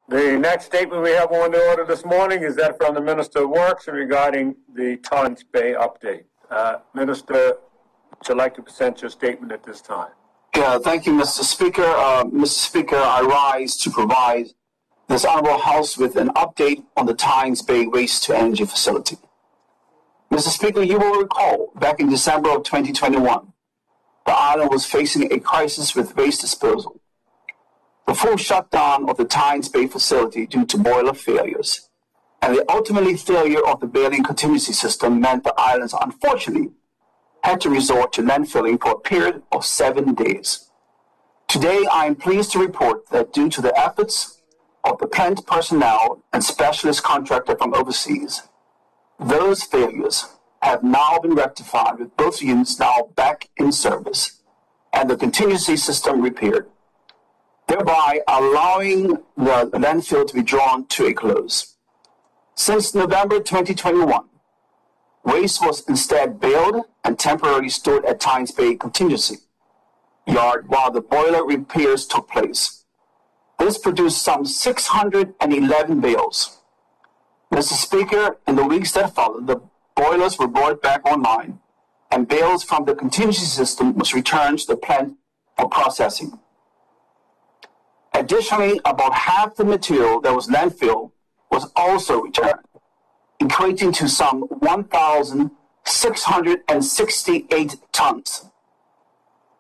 The next statement we have on the order this morning is that from the Minister of Works regarding the Tynes Bay update. Minister, would you like to present your statement at this time? Yeah, thank you, Mr. Speaker. Mr. Speaker, I rise to provide this Honorable House with an update on the Tynes Bay waste-to-energy facility. Mr. Speaker, you will recall back in December of 2021, the island was facing a crisis with waste disposal. The full shutdown of the Tynes Bay facility due to boiler failures and the ultimately failure of the baling contingency system meant the islands, unfortunately, had to resort to landfilling for a period of 7 days. Today, I am pleased to report that due to the efforts of the plant personnel and specialist contractor from overseas, those failures have now been rectified with both units now back in service and the contingency system repaired, thereby allowing the landfill to be drawn to a close. Since November 2021, waste was instead baled and temporarily stored at Tynes Bay Contingency Yard while the boiler repairs took place. This produced some 611 bales. Mr. Speaker, in the weeks that followed, the boilers were brought back online and bales from the contingency system was returned to the plant for processing. Additionally, about half the material that was landfill was also returned, equating to some 1,668 tons.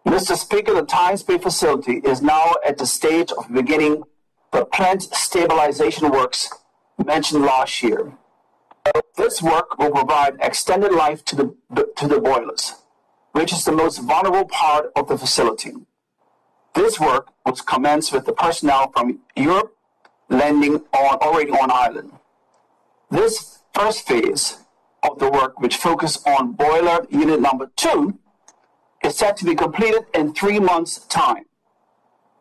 Mr. Speaker, the Tynes Bay facility is now at the stage of beginning the plant stabilization works mentioned last year. This work will provide extended life to the boilers, which is the most vulnerable part of the facility. This work was commenced with the personnel from Europe landing already on island. This first phase of the work, which focused on boiler unit number 2, is set to be completed in 3 months' time.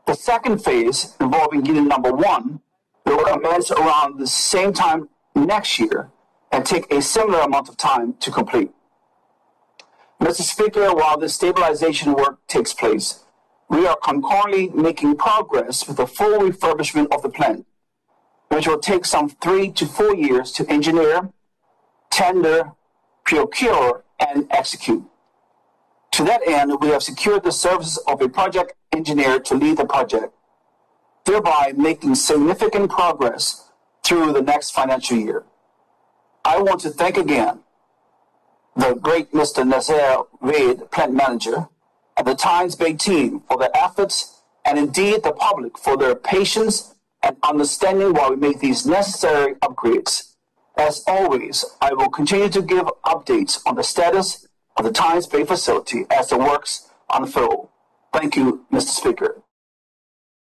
The second phase, involving unit number 1, will commence around the same time next year and take a similar amount of time to complete. Mr. Speaker, while this stabilization work takes place, we are concurrently making progress with the full refurbishment of the plant, which will take some 3 to 4 years to engineer, tender, procure, and execute. To that end, we have secured the services of a project engineer to lead the project, thereby making significant progress through the next financial year. I want to thank again the great Mr. Nazir Wade, plant manager, and the Tynes Bay team for their efforts, and indeed the public for their patience and understanding while we make these necessary upgrades. As always, I will continue to give updates on the status of the Tynes Bay facility as the works unfold. Thank you, Mr. Speaker.